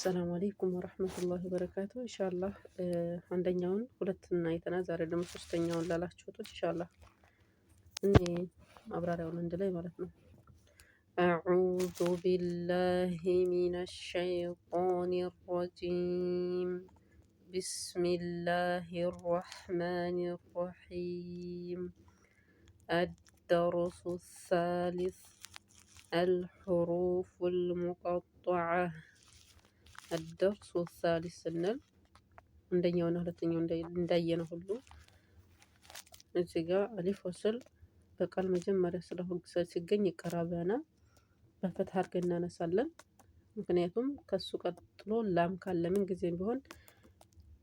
አሰላሙ አለይኩም ወረህመቱላሂ ወበረካቱ። ኢንሻአላህ አንደኛውን ሁለትና አይተናል። ዛሬ ደግሞ ሶስተኛውን ላላችሁት ኢንሻአላህ እኔ ማብራሪያውን አንድ ላይ ማለት ነው። አዑዙ ቢላሂ ሚነሽ ሸይጧኒር ረጂም ቢስሚላሂር ረህማኒር ረሂም አደርሱ ሳሊስ አልሑሩፉል ሙቀጠዐ አደርሱ ሳሊስ ስንል አንደኛውና ሁለተኛው እንዳየነው ሁሉ እዚህ ጋር አሊፍ ወስል በቃል መጀመሪያ ስለሆነ ሲገኝ ይቀራበናል። በፈትሐ አድርገን እናነሳለን። ምክንያቱም ከሱ ቀጥሎ ላም ካለ ምን ጊዜም ቢሆን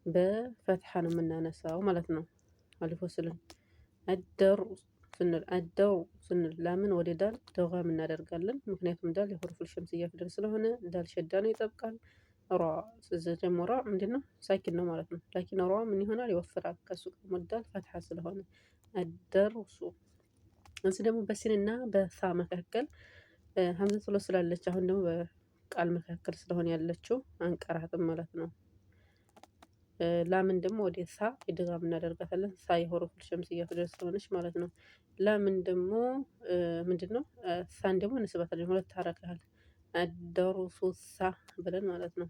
በፈትሐ ነው የምናነሳው ማለት ነው። አሊፍ ወስልን አደር ስንል ላምን ወደ ዳል ደጋም እናደርጋለን። ምክንያቱም ዳል የሁሩፉል ሸምስያ ፊደል ስለሆነ ዳል ሸዳ ነው ይጠብቃል። ራ ደግሞ ራ ምንድነው ሳኪን ነው ማለት ነው። ላኪን ራ ምን ይሆናል ይወፍራል። ከሱ ቀጥሎ ዳል ፈትሐ ስለሆነ አደርሱ። እዚህ ደግሞ በሲንና በሳ መካከል ሀምዘቱል ወስል ስላለች አሁን ደግሞ በቃል መካከል ስለሆነ ያለችው አንቀራትም ማለት ነው። ላምን ደግሞ ወደ ሳ ኢድጋም እናደርጋታለን። ሳ የሁሩፉል ሸምስያ ፊደል ስለሆነች ማለት ነው። ላምን ደግሞ ምንድነው ሳን ደግሞ እንስባታለን። ሁለት ሐረካል አደርሱ ሳ ብለን ማለት ነው።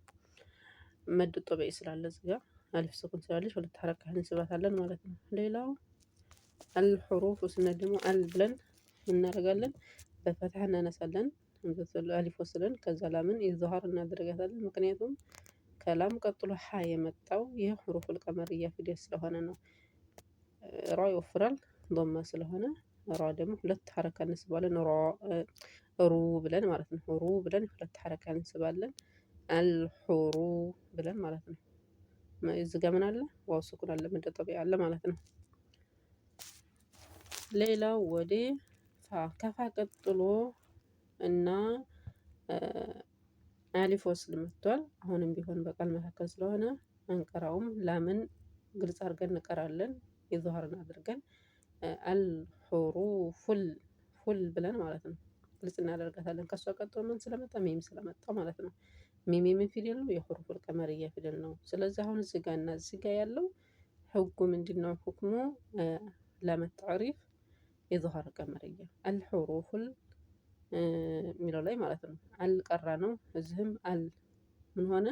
መድ ጦበይ ስላለ እዚህ ጋር አሊፍ ስኩን ስላለች ሁለት ሐረካ እንስባታለን ማለት ነው። ሌላው አልሑሩፍ ስንል ደግሞ አል ብለን እናደርጋለን። በፈትሐ እናነሳለን። አሊፍ ወስለን ከዛ ላምን ኢዝሃር እናደርጋታለን። ምክንያቱም ከላም ቀጥሎ ሐ የመጣው የሁሩፉል ቀመርያ ፊደል ስለሆነ ነው። ራ ይወፍራል ዶማ ስለሆነ ራ ደግሞ ሁለት ሐረካ እንስባለን። ሩ ብለን ማለት ነው። ሩ ብለን ሁለት ሐረካ እንስባለን። አልሑሩ ብለን ማለት ነው። እዚህ ጋር ምን አለ? ዋው ስኩን አለ፣ መድ ጦበይ አለ ማለት ነው። ሌላው ወደ ፋ ከፋ ቀጥሎ እና አሊፍ ወስል መጥቷል። አሁንም ቢሆን በቃል መካከል ስለሆነ አንቀራውም። ላምን ግልጽ አድርገን እንቀራለን። ኢዝሃርን አድርገን አልሑሩፉል ፉል ብለን ማለት ነው ግልጽ እናደርጋታለን። ከሷ ቀጥሎ ምን ስለመጣ ሚም ስለመጣ ማለት ነው። ሚም የምን ፊደል ነው? የሁሩፉል ቀመርያ ፊደል ነው። ስለዚህ አሁን እዚህ ጋር እና እዚህ ጋር ያለው ህጉ ምንድነው? ሁክሙ ለመታሪፍ ኢዝሃር ቀመርያ አልሑሩፉል የሚለው ላይ ማለት ነው። አልቀራ ነው። እዚህም አል ምን ሆነ?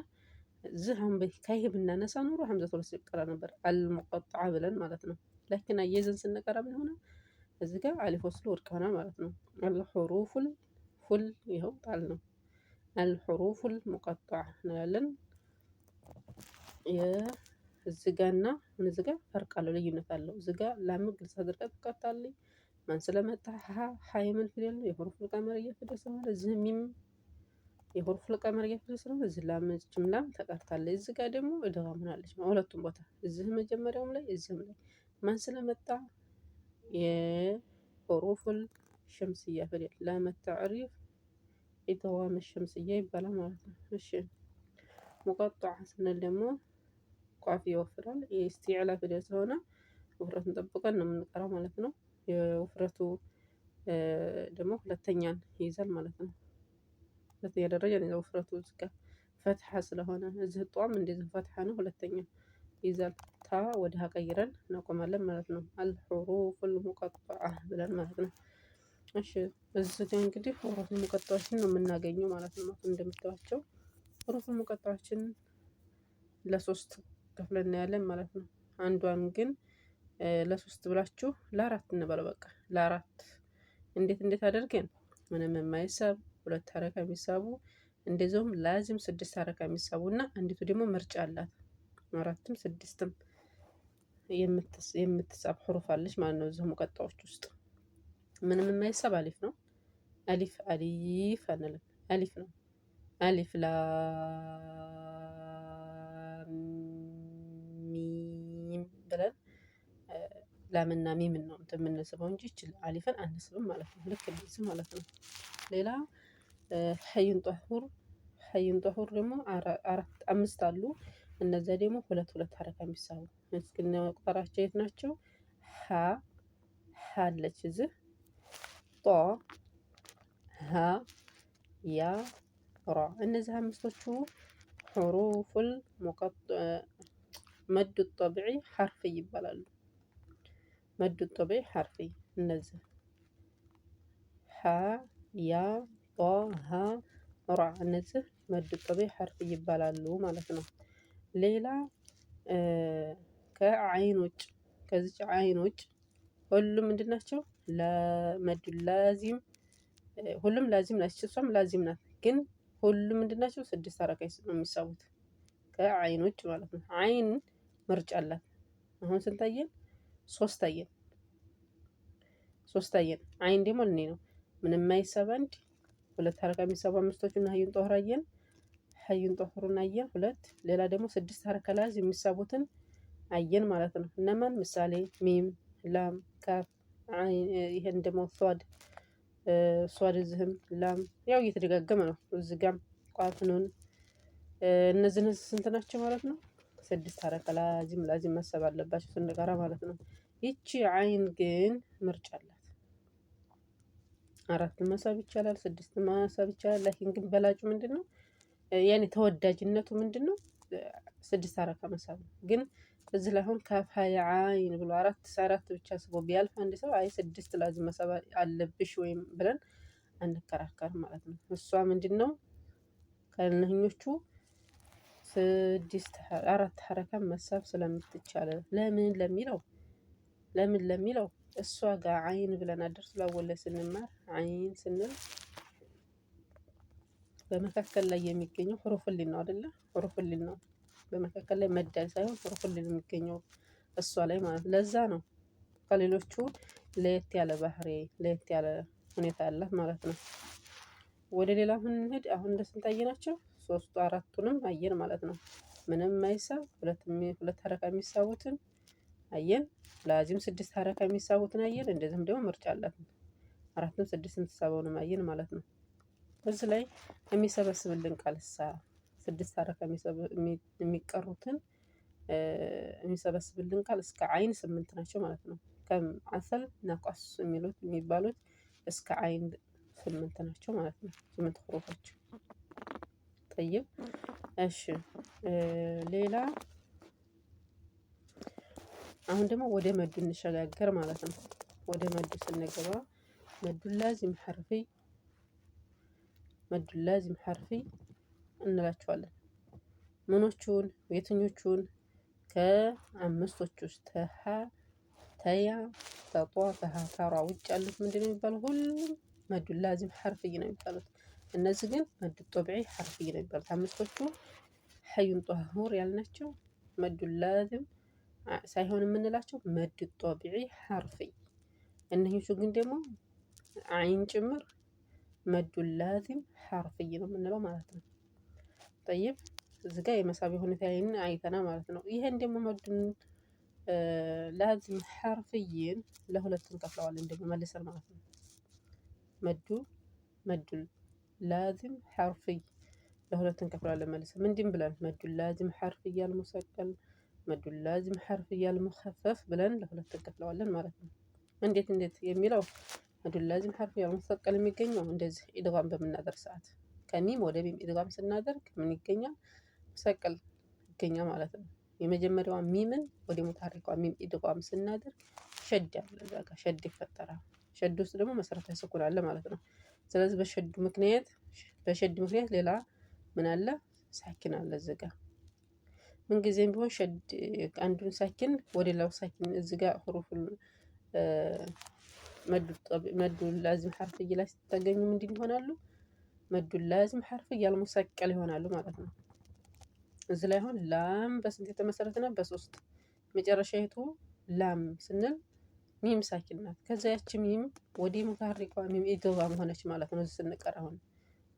ዝሃም ከይህ ብናነሳ ኑሮ ሀምዘቱል ወስል ይቀራ ነበር። አልሙቀጠዐ ብለን ማለት ነው። ላኪን አየዘን ስንቀራ ምን ሆነ? እዚህ ጋር አሊፍ ወስሉ ወድቅ ሆነ ማለት ነው። አልሑሩፉል ፉል ይኸው ጣል ነው። አልሑሩፉል ሙቀጠዐ እንላለን። እዚህ ጋርና እዚህ ጋር ፈርቅ አለው፣ ልዩነት አለው። እዚህ ጋር ላም ግልጽ አድርጋ ትቀርታለች። ማን ስለመጣ ሀ የምን ፊደል ነው? የሁሩፉል ቀመርያ ፊደል ስለሆነ እዚህ ሚም የሁሩፉል ቀመርያ ፊደል ስለሆነ እዚህ ላም ጅምላም ተቀርታለች። እዚህ ጋር ደግሞ ኢድጋም ሆናለች። ሁለቱም ቦታ እዚህ መጀመሪያውም ላይ እዚህም ላይ ማን ስለመጣ የሁሩፉል ሸምስያ ፊደል ለመታሪፍ ኢድጋም ሸምስያ ይባላል ማለት ነው። እሺ ሙቀጠዐ ስንል ደግሞ ቋፍ ይወፍራል። የኢስቲዕላ ፊደል ስለሆነ ውፍረቱን ጠብቀን ነው የምንቀራው ማለት ነው። የውፍረቱ ደግሞ ሁለተኛን ይይዛል ማለት ነው። ሁለተኛ ደረጃ ነው ውፍረቱ። እዚህ ጋር ፈትሐ ስለሆነ እዚህ ጧም እንደዚህ ፈትሐ ነው። ሁለተኛ ይይዛል። ታ ወደ ሀ ቀይረን እናቆማለን ማለት ነው። አልሑሩፉል ሙቀጠዐ ብለን ማለት ነው። እሺ እዚህ ጋር እንግዲህ ሁሩፉል ሙቀጠዖችን ነው የምናገኘው ማለት ነው። እንደምታዩቸው ሁሩፉል ሙቀጠዖችን ለሶስት ከፍለን እናያለን ማለት ነው። አንዷን ግን ለሶስት ብላችሁ ለአራት እንበለው። በቃ ለአራት እንዴት አድርገን ምንም የማይሳብ ሁለት ሐረካ የሚሳቡ እንደዚሁም ላዚም ስድስት ሐረካ የሚሳቡና አንዲቱ ደግሞ ምርጫ አላት። አራትም ስድስትም የምትሳብ ሁሩፍ አለች ማለት ነው። እዚህ ሙቀጠዖች ውስጥ ምንም የማይሳብ አሊፍ ነው። አሊፍ አሊፍ አንልም። አሊፍ ነው። አሊፍ ላ ሚም ብለን ላምና ሚምን ነው የምንስበው እንጂ አሊፍን አንስብም ማለት ነው። ልክ እንደዚህ ማለት ነው። ሌላ ሐዩን ጠሁር ደግሞ አምስት አሉ። እነዚያ ደግሞ ሁለት ሐረካ የሚሳቡ እስኪና ቁጥራቸው የት ናቸው? ሀ አለች እዚህ፣ ጦ ሀ ያ ራ። እነዚህ አምስቶቹ ሑሩፉል መዱ ጠቢዒ ሐርፊ ይባላሉ። መዱ ጠቢዒ ሐርፊ እነዚህ ሐ፣ ያ፣ ጧ፣ ሀ፣ ራ እነዚህ መዱ ጠቢዒ ሐርፊ ይባላሉ ማለት ነው። ሌላ ከዐይን ውጭ ከዚች ዐይን ውጭ ሁሉም ምንድን ናቸው? ለመዱ ላዚም ሁሉም ላዚም ናቸው። እሷም ላዚም ናት። ግን ሁሉም ምንድን ናቸው? 6 ሐረካ ነው የሚሳቡት ከዐይን ውጭ ማለት ነው። ዐይን ምርጫ አላት። አሁን ስንት አየን? 3 አየን። 3 አየን። ዐይን ደግሞ እኔ ነው ምንም የማይሳብ አንድ 2 ሐረካ የሚሳቡ አምስቶቹና ሀዩን ጦህር አየን። ሀዩን ጦህሩን አየን 2። ሌላ ደግሞ 6 ሐረካ ላዝ የሚሳቡትን አየን ማለት ነው። እነማን? ምሳሌ ሚም፣ ላም፣ ካፍ፣ ይሄን ደግሞ ሷድ እዚህም ላም ያው እየተደጋገመ ነው። እዚህ ጋም ቋፍ ኑን እነዚህ ስንት ናቸው ማለት ነው? 6 ሐረካ ላዚም መሰብ አለባቸው ስንቀራ ማለት ነው። ይቺ ዐይን ግን ምርጫ አላት። 4 መሳብ ይቻላል፣ 6 መሳብ ይቻላል። ላኪን ግን በላጩ ምንድነው? ያኔ ተወዳጅነቱ ምንድነው? 6 ሐረካ መሳብ ነው። ግን እዚህ ላይ አሁን ካፍ ሀያ ዐይን ብሎ 4 ብቻ ስቦ ቢያልፍ አንድ ሰው አይ 6 ላዚም መሳብ አለብሽ ወይም ብለን አንከራከርም ማለት ነው። እሷ ምንድነው ከእነኞቹ 4 ሐረካ መሳብ ስለምትቻል ለምን ለሚለው እሷ ጋር ዐይን ብለን አደርስ ላወለ ስንማር ዐይን ስንል በመካከል ላይ የሚገኘው ሁሩፉል ነው አይደለ? ሁሩፉል ነው በመካከል ላይ መዳል ሳይሆን ሁሩፉል የሚገኘው እሷ ላይ ማለት ለዛ ነው ከሌሎቹ ለየት ያለ ባህሪ ለየት ያለ ሁኔታ ያላት ማለት ነው። ወደ ሌላ አሁን እንሂድ። አሁን እንደስንት አየናቸው? 3 4ቱንም አየን ማለት ነው። ምንም የማይሳብ 2 ሐረካ የሚሳቡትን አየን። ላዚም 6 ሐረካ የሚሳቡትን አየን። እንደዚህም ደግሞ ምርጫ አላት 4ም 6 የምትሳበውንም አየን ማለት ነው። እዚህ ላይ የሚሰበስብልን ቃልሳ 6 ሐረካ የሚቀሩትን የሚሰበስብልን ቃል እስከ ዐይን 8 ናቸው ማለት ነው። ከም አሰል ነቋስ የሚባሉት እስከ ዐይን 8 ናቸው ማለት ነው። 8 ሁሩፎች ጠይብ። እሺ ሌላ አሁን ደግሞ ወደ መዱ እንሸጋገር ማለት ነው። ወደ መዱ ስንገባ መዱ ላዚም ሐርፊ እንላቸዋለን። ምኖቹን የትኞቹን? ከአምስቶች ውስጥ ተሃ፣ ተያ፣ ተጧ፣ ተሃ፣ ተራ ውጭ ያሉት ምንድን ነው የሚባሉት? ሁሉም መዱ ላዚም ሐርፊይ ነው የሚባሉት። እነዚህ ግን መዱ ጠቢዒ ሐርፊይ ነው የሚባሉት። አምስቶቹ ሐዩን ጧሁር ያልናቸው መዱ ላዚም ሳይሆን የምንላቸው መዱ ጠቢዒ ሐርፊይ። እነኞቹ ግን ደግሞ ዐይን ጭምር መዱ ላዚም ሐርፊይ ነው የምንለው ማለት ነው። ጠይብ እዚህ ጋር የመሳቢያ ሁኔታዬን አይተና ማለት ነው። ይሄን ደግሞ መዱን ላዚም ሐርፊይን ለሁለት እንከፍለዋለን ደግሞ መልሰን ማለት ነው። መዱ ላዚም ሐርፊይ ለሁለት እንከፍለዋለን መልሰን ምንድን ብለን መዱ ላዚም ሐርፊይ አልሙሰቀል፣ መዱ ላዚም ሐርፊይ አልሙኸፈፍ ብለን ለሁለት እንከፍለዋለን ማለት ነው። እንዴት የሚለው መዱ ላዚም ሐርፊይ አልሙሰቀል የሚገኘው እንደዚህ ኢድጋም በምናደርግ ሰዓት ከሚም ወደ ሚም ኢድጋም ስናደርግ ምን ይገኛል? ሙሰቀል ይገኛል ማለት ነው። የመጀመሪያዋ ሚምን ወደ ሙታሪኳ ሚም ኢድጋም ስናደርግ ሸድ አለ፣ እዛ ጋር ሸድ ይፈጠራል። ሸድ ውስጥ ደግሞ መሰረታዊ ስኩን አለ ማለት ነው። ስለዚህ በሸድ ምክንያት ሌላ ምን አለ? ሳኪን አለ እዚህ ጋር። ምን ጊዜም ቢሆን ሸድ አንዱን ሳኪን ወደ ሌላው ሳኪን እዚህ ጋር ሁሩፉል መዱ ላዚም ሐርፊይ ላይ ሲታገኙ ምንድን ይሆናሉ? መዱ ላዚም ሐርፊይ አልሙሰቀል ይሆናሉ ማለት ነው። እዚህ ላይ አሁን ላም በስንት የተመሰረተ ነው? በ3 መጨረሻይቱ ላም ስንል ሚም ሳኪን ናት። ከዛ ያቺ ሚም ወደ ሙታሪኳ ሚም ኢድጋም ሆነች ማለት ነው እዚህ ስንቀር አሁን።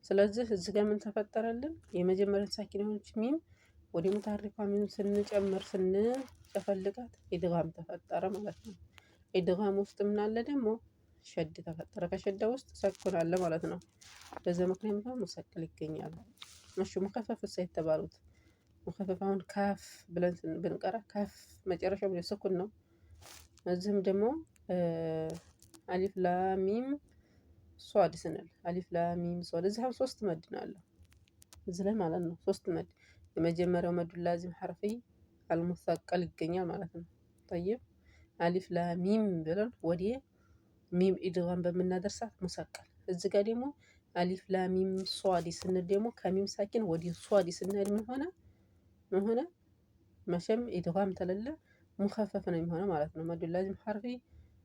ስለዚህ እዚህ ጋር ምን ተፈጠረልን? የመጀመሪያው ሳኪን የሆነች ሚም ወደ ሙታሪኳ ሚም ስንጨምር ስንጨፈልቃት ኢድጋም ተፈጠረ ማለት ነው። ኢድጋም ውስጥ ምን አለ ደግሞ? ሸድ ተፈጠረ። ከሸዳ ውስጥ ሰኩን አለ ማለት ነው። በዛ ምክንያት ሙሰቀል ይገኛሉ። እሺ ሙኸፈፍ የተባሉት ሙኸፈፍ አሁን ካፍ ብለን ብንቀራ ካፍ መጨረሻው ምን ስኩን ነው። እዚህም ደግሞ አሊፍ ላሚም ሷድ ስንል አሊፍ ላሚም ሷድ እዚህ አሁን 3 መድ ነው ያለው እዚህ ላይ ማለት ነው። 3 መድ የመጀመሪያው መዱ ላዚም ሐርፊ አልሙሰቀል ይገኛል ማለት ነው። ጠይብ አሊፍ ላሚም ብለን ወደ ሚም ኢድጋም በምናደርሳት ሙሰቀል። እዚህ ጋር ደግሞ አሊፍ ላሚም ሷዲ ስንል ደግሞ ከሚም ሳኪን ወደ ሷዲ ስንሄድ ምን ሆነ? መቼም ኢድጋም ተለለ ሙኸፈፍ ነው የሚሆነው ማለት ነው። መዱ ላዚም ሐርፊ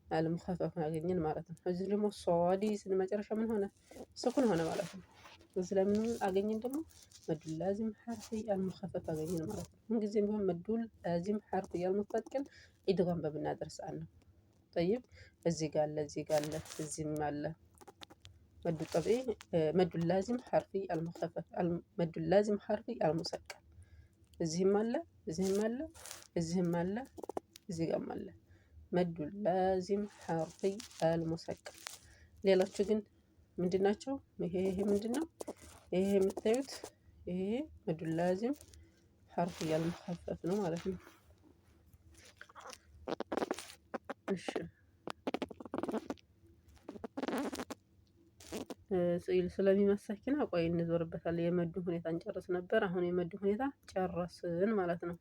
አልሙኸፈፍ ያገኘን ማለት ነው። እዚህ ደግሞ ሷዲ ስን መጨረሻ ምን ሆነ? ስኩን ሆነ ማለት ነው። እዚህ ላይ ምን አገኘን ደግሞ መዱ ላዚም ሐርፊ አልሙኸፈፍ አገኘን ማለት ነው። ምን ጊዜም ቢሆን መዱ ላዚም ሐርፊ አልሙሰቀል ኢድጋም በምናደርስ ነው። ጠይብ እዚህ ጋር አለ፣ እዚህ ጋር አለ፣ እዚህም አለ። መዱ ጠብዒ መዱ ላዚም ሐርፊ አልሙኸፈፍ መዱ ላዚም ሐርፊ አልሙሰቀል እዚህም አለ፣ እዚህም አለ፣ እዚህም አለ፣ እዚህ ጋርም አለ። መዱ ላዚም ሐርፊ አልሙሰቀል። ሌሎቹ ግን ምንድን ናቸው? ይሄ ምንድን ነው? ይሄ የምታዩት ይሄ መዱ ላዚም ሐርፊ አልሙኸፈፍ ነው ማለት ነው። እሺ ስለሚመሳኪና ቆይ እንዞርበታለን። የመዱ ሁኔታ እንጨርስ ነበር። አሁን የመዱ ሁኔታ ጨረስን ማለት ነው።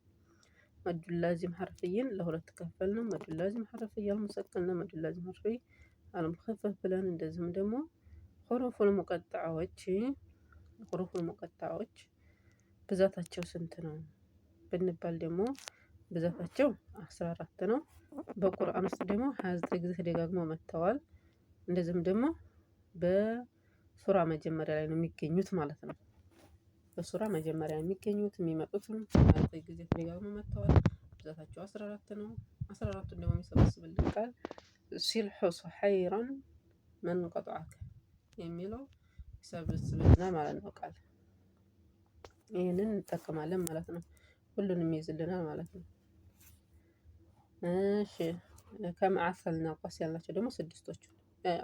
መዱ ላዚም ሐርፊይን ለሁለት ከፈል ነው። መዱ ላዚም ሐርፊይ አልሙሰቀል እና መዱ ላዚም ሐርፊይ አልሙኸፈፍ ብለን እንደዚህም ደግሞ ሁሩፉል ሙቀጣዎች ብዛታቸው ስንት ነው ብንባል ደግሞ ብዛታቸው 14 ነው። በቁርአን ውስጥ ደግሞ 29 ጊዜ ተደጋግመው መጥተዋል። እንደዚህም ደግሞ በሱራ መጀመሪያ ላይ ነው የሚገኙት ማለት ነው። በሱራ መጀመሪያ የሚገኙት የሚመጡትም 29 ጊዜ ተደጋግመው መጥተዋል። ብዛታቸው 14 ነው። 14ቱን ደግሞ የሚሰበስብልን ቃል ሲልሑ ሱሐይራን መን ቀጥዐከ የሚለው ይሰበስብልናል ማለት ነው። ቃል ይህንን እንጠቀማለን ማለት ነው። ሁሉንም ይይዝልናል ማለት ነው። እሺ ከመዓሰልና ቋስ ያላቸው ደግሞ ስድስቶቹ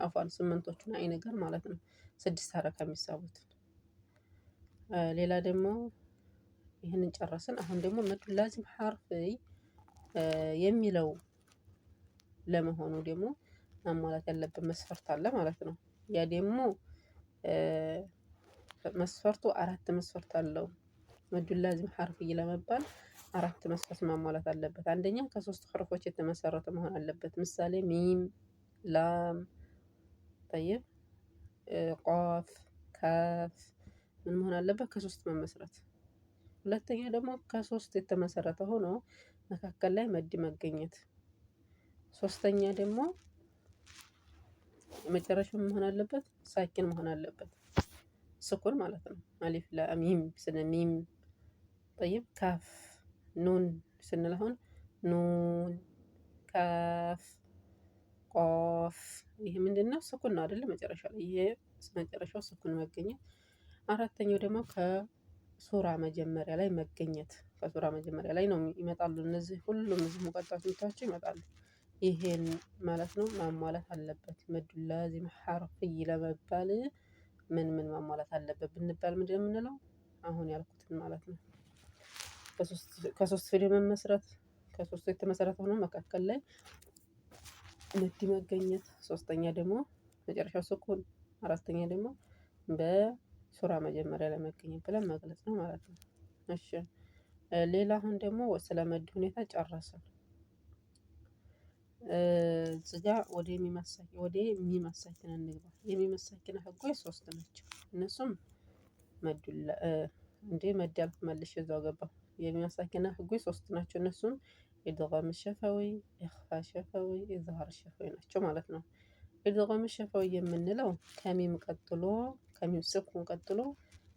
አፏን ስምንቶቹን አይ ነገር ማለት ነው። 6 ሐረካ የሚሳቡት። ሌላ ደግሞ ይህንን ጨረስን። አሁን ደግሞ መዱ ላዚም ሐርፊ የሚለው ለመሆኑ ደግሞ ማሟላት ያለብን መስፈርት አለ ማለት ነው። ያ ደግሞ መስፈርቱ 4 መስፈርት አለው። መዱ ላዚም ሐርፊ ለመባል 4 መስፈርት ማሟላት አለበት። አንደኛ ከ3 ሐርፎች የተመሰረተ መሆን አለበት። ምሳሌ ሚም፣ ላም፣ ጠይብ ቋፍ፣ ካፍ ምን መሆን አለበት? ከ3 መመስረት። ሁለተኛ ደግሞ ከ3 የተመሰረተ ሆኖ መካከል ላይ መድ መገኘት። ሶስተኛ ደግሞ መጨረሻው መሆን አለበት ሳኪን መሆን አለበት። ስኩን ማለት ነው። አሊፍ ላም ሚም ስነ ሚም ጠይብ ካፍ ኑን ስንል አሁን ኑን ካፍ ቋፍ ይሄ ምንድነው? ስኩን ነው አይደል? መጨረሻ ላይ ይሄ መጨረሻው ስኩን መገኘት። አራተኛው ደግሞ ከሱራ መጀመሪያ ላይ መገኘት። ከሱራ መጀመሪያ ላይ ነው ይመጣሉ። እነዚህ ሁሉም እዚህ ሙቀጣዎች ምታቸው ይመጣሉ። ይሄን ማለት ነው ማሟላት አለበት። መዱ ላዚም ሐርፊ ለመባል ምን ማሟላት አለበት ብንባል ምንድን ነው የምንለው? አሁን ያልኩትን ማለት ነው። ከሶስት ፊደል መመስረት፣ ከሶስቱ የተመሰረተ ሆኖ መካከል ላይ መድ መገኘት፣ ሶስተኛ ደግሞ መጨረሻው ስኩን፣ አራተኛ ደግሞ በሱራ መጀመሪያ ላይ መገኘት ብለን መግለጽ ነው ማለት ነው። እሺ ሌላ አሁን ደግሞ ስለ መድ ሁኔታ ጨረስን። እዚጋ ወደ የሚመሳኪን እንግባ። የሚመሳኪን ህጎች 3 ናቸው። እነሱም መድ ያልኩ መልሼ እዛው ገባሁ። የሚመሳኪን ህጎች 3 ናቸው። እነሱም ኢድጋም ሸፈዊ፣ ኢኽፋ ሸፈዊ፣ ኢዝሃር ሸፈዊ ናቸው ማለት ነው። ኢድጋም ሸፈዊ የምንለው ከሚም ስኩን ቀጥሎ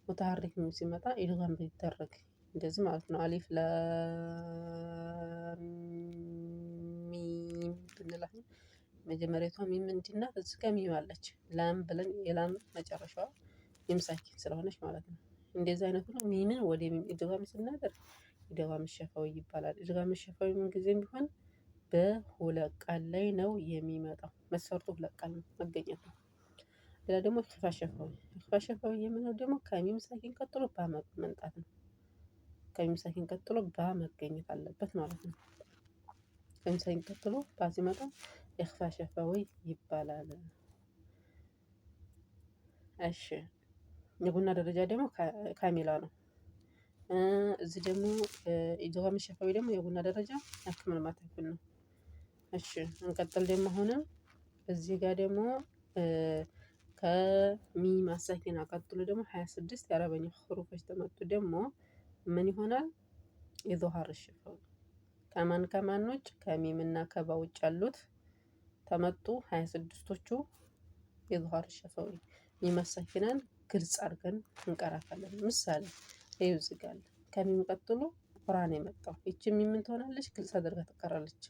ሙተሐሪክ ሚም ሲመጣ ኢድጋም ቢደረግ እንደዚህ ማለት ነው። አሊፍ ላም ሚም ብንላት መጀመሪያቷ ሚም ምንድን ናት? እዚህ ጋር ሚም አለች። ላም ብለን የላም መጨረሻዋ ሚም ሳኪን ስለሆነች ማለት ነው። እንደዚህ አይነቱ ነው። ሚምን ወደ ሚም ኢድጋም ስናደርግ ኢድጋም ሸፈዊ ይባላል። ኢድጋም ሸፈዊ ምን ጊዜም ቢሆን በሁለት ቃል ላይ ነው የሚመጣው። መስፈርቱ 2 ቃል መገኘት ነው። ሌላ ደግሞ ኢኽፋ ሸፈዊ። ኢኽፋ ሸፈዊ የምንለው ደግሞ ከሚም ሳኪን ቀጥሎ ባ መምጣት ነው። ከሚም ሳኪን ቀጥሎ ባ መገኘት አለበት ማለት ነው። ከሚም ሳኪን ቀጥሎ ባ ሲመጣ ኢኽፋ ሸፈዊ ይባላል። እሺ የጉና ደረጃ ደግሞ ካሚላ ነው። እዚህ ደግሞ ኢድጋም ሸፋዊ ደግሞ የጉና ደረጃ አክመል ማተኩን ነው። እሺ እንቀጥል። ደግሞ አሁንም እዚህ ጋር ደግሞ ከሚም አሳኪና ቀጥሎ ደግሞ 26 የአረበኛ ሁሩፎች ተመጡ ደግሞ ምን ይሆናል? ኢዝሃር ሸፋዊ ከማን ከማኖች ከሚም እና ከባ ውጭ ያሉት ተመጡ 26ቶቹ ኢዝሃር ሸፋዊ ሚም አሳኪናን ግልጽ አድርገን እንቀራታለን። ምሳሌ ይኸው እዚህ ጋር ከሚም ቀጥሎ ቁርአን የመጣው ይቺ ሚም ምን ትሆናለች? ግልጽ አድርጋ ትቀራለች።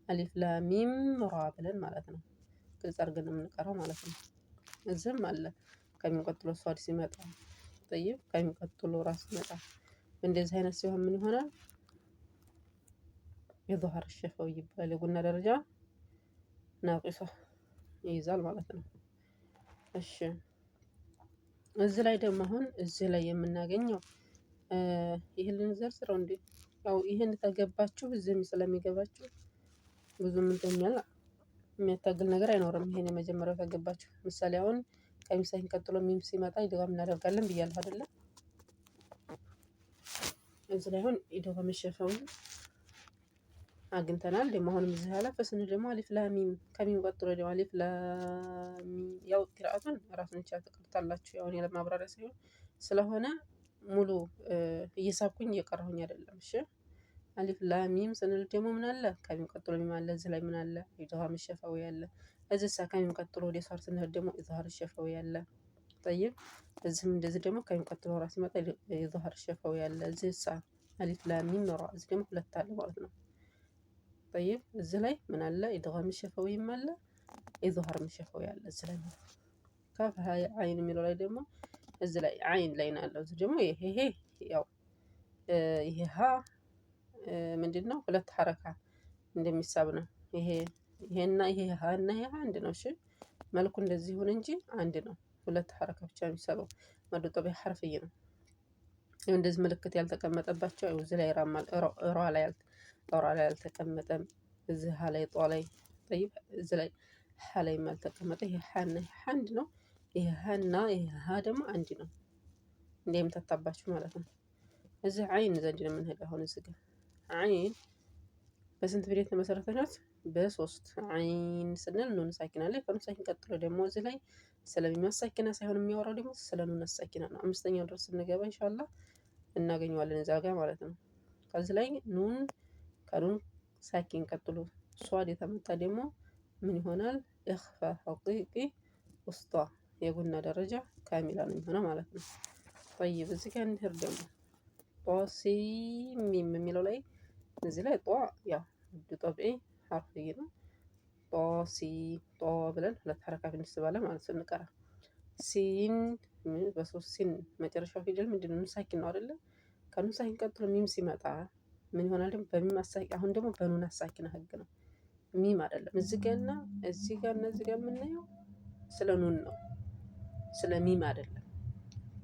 አሊፍ ላም ሚም ራ ብለን ማለት ነው። ግልጽ አድርገን የምንቀራው ማለት ነው። እዚህም አለ ከሚም ቀጥሎ ሷድ ሲመጣ ጠይብ ከሚም ቀጥሎ ራስ ሲመጣ እንደዚህ አይነት ሲሆን ምን ይሆናል? ኢዝሃር ሸፋዊ ይባላል። የጉና ደረጃ ናቂሷ ይይዛል ማለት ነው። እሺ እዚህ ላይ ደግሞ አሁን እዚህ ላይ የምናገኘው ይህንን ዘርዝረው እንዴ ያው ይሄን ተገባችሁ እዚህም ስለሚገባችሁ ብዙም እንደኛል የሚያታግል ነገር አይኖርም። ይሄን የመጀመሪያው ተገባችሁ። ምሳሌ አሁን ከሚሳይን ቀጥሎ ሚም ሲመጣ ኢድጋም እናደርጋለን ብያለሁ አይደለ? እዚህ ላይ አሁን ኢድጋም ሸፋዊ አግኝተናል። ደግሞ አሁንም እዚህ ያለ ፈስን ደግሞ አሊፍ ላሚም ከሚም ቀጥሎ ደግሞ አሊፍ ላሚም ያው ቅራአቱን ራሱን ቻ ተቀርታላችሁ ያው እኔ ለማብራሪያ ሳይሆን ስለሆነ ሙሉ እየሳብኩኝ እየቀራሁኝ አይደለም። እሺ አሊፍ ላሚም ስንል ደግሞ ምን አለ? ከሚም ቀጥሎ ሚም አለ። እዚህ ላይ ምን አለ? ኢድጋም ሸፋዊ አለ። እዚህ ከሚም ቀጥሎ ወደ ሷር ስንሄድ ደግሞ ኢዝሃር ሸፋዊ አለ። ጠይብ እዚህም እንደዚህ ደግሞ ከሚም ቀጥሎ ራስ ሲመጣ ኢዝሃር ሸፋዊ አለ። እዚህ አሊፍ ላሚም ራ እዚህ ደግሞ ሁለት አለ ማለት ነው። ጠይብ እዚህ ላይ ምን አለ? ኢድጋም ሸፋዊም አለ፣ ኢዝሃር ሸፋዊ አለ። እዚህ ላይ ካፍ ሀይ አይን የሚለው ላይ ደግሞ እዚህ ላይ አይን ላይ ነው ያለው። እዚህ ደግሞ ይሄ ያው ይሄ ሀ ምንድነው? ሁለት ሐረካ እንደሚሳብ ነው። ይሄና ይሄ ሀ እና ይሄ አንድ ነው። እሺ መልኩ እንደዚህ ይሁን እንጂ አንድ ነው። ሁለት ሐረካ ብቻ የሚሳበው መዱ ጠቢዕ ሐርፍይ ነው። እንደዚህ ምልክት ያልተቀመጠባቸው እዚህ ላይ ራ ላይ አልተቀመጠም። እዚህ ሀ ላይ ጧ ላይ ጠይብ እዚህ ላይ ሀ ላይ አልተቀመጠ። ይሄ ሀና ይሄ አንድ ነው። ይሄ ሀና ይሄ ሀ ደግሞ አንድ ነው። እንደምታታባችሁ ማለት ነው። እዚህ አይን ዘንድ ነው የምንሄድ። አሁን እዚህ ጋር አይን በስንት ፊደል ተመሰረተ ናት? በሶስት አይን ስንል ኑን ሳኪና ላይ ከኑን ሳኪን ቀጥሎ ደግሞ እዚህ ላይ ስለሚም ሳኪና ሳይሆን የሚያወራው ደግሞ ስለ ኑን ሳኪና ነው። አምስተኛው ድረስ ስንገባ ኢንሻአላህ እናገኘዋለን እዛ ጋር ማለት ነው። ከዚህ ላይ ኑን ከኑን ሳኪን ቀጥሎ ሷድ የተመጣ ደግሞ ምን ይሆናል? ኢኽፋ ሐቂቂ ውስጧ የጉና ደረጃ ካሚላ ነው የሚሆነው ማለት ነው። ጠይብ እዚህ ጋር እንሄድ ደግሞ ጦሲሚም የሚለው ላይ እዚህ ላይ ጧ ያው ጠቢዒ ሐርፍይ ነው። ጦሲ ጦ ብለን ሁለት ሐረካት እንስባለን ማለት ስንቀራ። ሲን በሶስት ሲን መጨረሻው ፊደል ምንድነው? ኑን ሳኪን ነው አይደለ? ከኑን ሳኪን ቀጥሎ ሚም ሲመጣ ምን ይሆናል? ደግሞ በሚም አሳኪ አሁን ደግሞ በኑን አሳኪና ህግ ነው። ሚም አይደለም። እዚህ ጋርና እዚህ ጋር የምናየው ስለ ኑን ነው፣ ስለ ሚም አይደለም።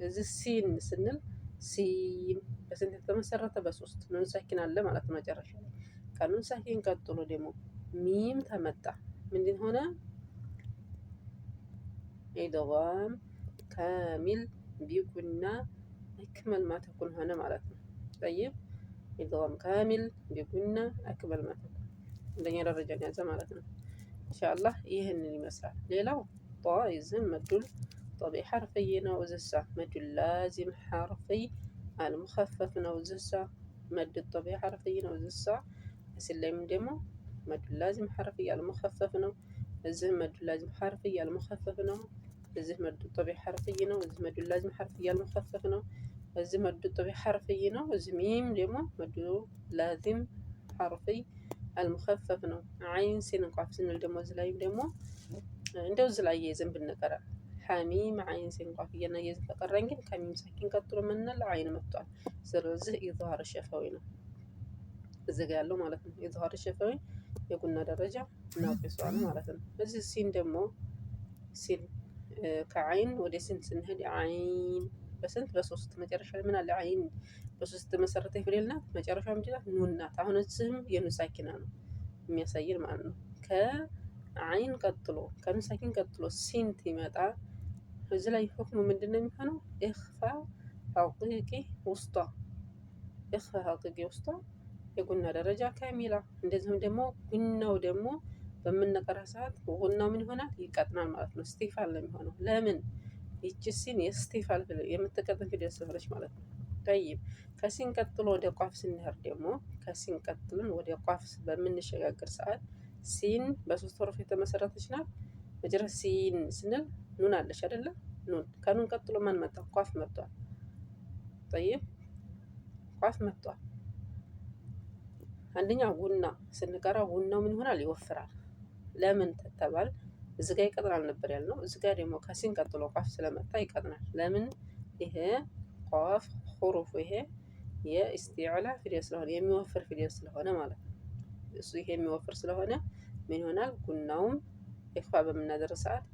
እዚህ ሲን ስንል ሲን በስንት የተመሰረተ? በሶስት ኑን ሳኪን አለ ማለት ነው መጨረሻ ላይ። ከኑን ሳኪን ቀጥሎ ደግሞ ሚም ተመጣ ምንድን ሆነ? ኢድጋም ካሚል ቢጉና አክመል ማተኩን ሆነ ማለት ነው። ጠይብ ኢድጋም ካሚል ቢጉና አክመል ማተኩን አንደኛ ደረጃን ያዘ ማለት ነው። ኢንሻአላህ ይህንን ይመስላል። ሌላው ጧ ይዝን መዱል ጠቢዕ ሐርፍይ ነው። እዝሳ መዱል ላዚም ሐርፍይ አልሙኸፈፍ ነው። እዝሳ መድ ጠቢዕ ሐርፍይ ነው። እዝሳ ሲላይም ደግሞ መዱል ላዚም ሐርፍይ አልሙኸፈፍ ነው። እዚህ መዱል ላዚም ሐርፍይ አልሙኸፈፍ ነው። እዚህ መዱ ጠቢዕ ሐርፍይ ነው። እዚህ መዱል ላዚም ሐርፍይ አልሙኸፈፍ ነው። እዚህ መዱ ጠቢዕ ሐርፍይ ነው። እዚህ ሚም ደግሞ መዱ ላዚም ሐርፍይ አልሙኸፈፍ ነው። አይን ሲን ቋፍ ስንል ደግሞ እዚህ ላይ ደግሞ እንደው እዚህ ላይ የዝም ብንቀራ ሐሚም አይን ሲን ቋፍ እየና የዝም ተቀራን ግን ከሚም ሳኪን ቀጥሎ ምንል አይን መጥቷል። ስለዚህ ኢዝሃር ሸፋዊ ነው እዚህ ጋር ያለው ማለት ነው። ኢዝሃር ሸፋዊ የጉና ደረጃ ናቂሷ ነው ማለት ነው። እዚህ ሲን ደግሞ ሲን ከአይን ወደ ሲን ስንሄድ አይን በስንት? በሶስት መጨረሻ ላይ ምን አለ? አይን በሶስት መሰረተ ፊደል ናት። መጨረሻው ምንድን ናት? ኑን ናት። አሁን እዚህም የኑን ሳኪና ነው የሚያሳየን ማለት ነው። ከአይን ቀጥሎ ከኑን ሳኪን ቀጥሎ ሲን ይመጣ እዚህ ላይ ሁክሙ ምንድን ነው የሚሆነው? ኢኽፋ ሐቂቂ ውስጧ ኢኽፋ ሀቂቂ ውስጧ የጉና ደረጃ ካሚላ። እንደዚሁም ደግሞ ጉናው ደግሞ በምንቀራ ሰዓት ጉናው ምን ይሆናል? ይቀጥናል ማለት ነው። ስቲፋል ነው የሚሆነው። ለምን? ይቺ ሲን የስቲፋል የምትቀጥን ፊደል ስለሆነች ማለት ነው። ጠይብ ከሲን ቀጥሎ ወደ ቋፍ ስንሄድ ደግሞ ከሲን ቀጥልን ወደ ቋፍ በምንሸጋገር ሰዓት ሲን በሶስት ወረፍ የተመሰረተች ናት። መጀመሪያ ሲን ስንል ኑን አለች አይደለ? ኑን ከኑን ቀጥሎ ማን መጣ? ቋፍ መጥቷል። ጠይብ ቋፍ መጥቷል። አንደኛ ጉና ስንቀራ ጉናው ምን ይሆናል? ይወፍራል። ለምን ተተባል? እዚህ ጋር ይቀጥናል ነበር ያልነው። እዚህ ጋር ደግሞ ከሲን ቀጥሎ ቋፍ ስለመጣ ይቀጥናል። ለምን? ይሄ ቋፍ ሁሩፍ ይሄ የኢስቲዕላ ፊደል ስለሆነ የሚወፍር ፊደል ስለሆነ ማለት ነው። እሱ ይሄ የሚወፍር ስለሆነ ምን ይሆናል? ጉናውም ኢኽፋ በምናደርግ ሰዓት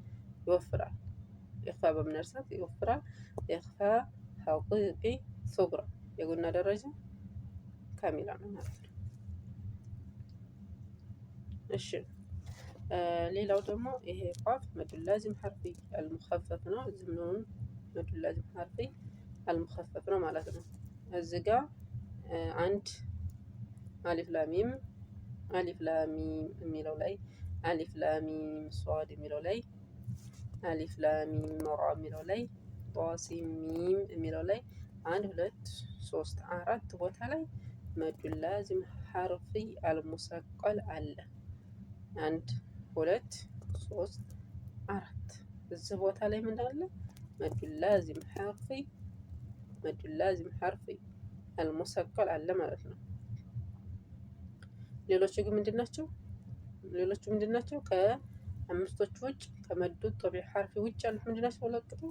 ይወፍራል። ኢኽፋ በምናደርግ ሰዓት ይወፍራል። ኢኽፋ ሀቂቂ ሱግራ የጉና ደረጃ ካሚላ ነው ማለት ነው። እሺ ሌላው ደግሞ ይሄ ቋፍ መዱል ላዚም ሐርፊ አልሙኸፈፍ ነው። ዝምኑን መዱል ላዚም ሐርፊ አልሙኸፈፍ ነው ማለት ነው። እዚህ ጋር አንድ አሊፍ ላሚም የሚለው ላይ አሊፍ ላሚም ሷድ የሚለው ላይ አሊፍ ላሚም ራ የሚለው ላይ ጧሲም ሚም የሚለው ላይ 1 2 3 4 ቦታ ላይ መዱል ላዚም ሐርፊ አልሙሰቀል አለ። 1 2 3 4 እዚህ ቦታ ላይ ምን አለ? መዱል ላዚም ሐርፊ አልሙሰቀል አለ ማለት ነው። ሌሎቹ ግን ምንድናቸው? ሌሎቹ ምንድናቸው? ከአምስቶቹ ውጭ ከመዱ ጦቢዕ ሐርፊ ውጭ ያሉት ምንድናቸው? ለቅጡ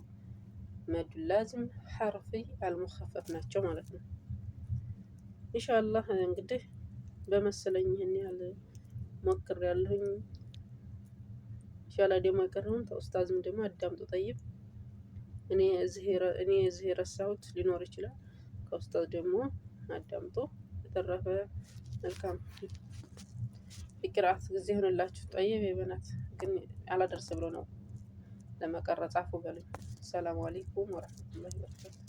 መዱል ላዚም ሐርፊ አልሙኸፈፍ ናቸው ማለት ነው። ኢንሻአላህ እንግዲህ በመሰለኝ ይሄን ያህል ሞክር ያለሁኝ። ኢንሻአላህ ደግሞ የቀረውን ተኡስታዝም ደግሞ አዳምጡ። ጠይብ እኔ እዚህ የረሳሁት ሊኖር ይችላል። ከኡስታዝ ደግሞ አዳምጡ። በተረፈ መልካም የቂራአት ጊዜ ይሆንላችሁ። ጠይብ የበናት ግን አላደርስ ብሎ ነው ለመቀረጽ አፉ በሉኝ። ሰላም አለይኩም ወራህመቱላሂ ወበረካቱ።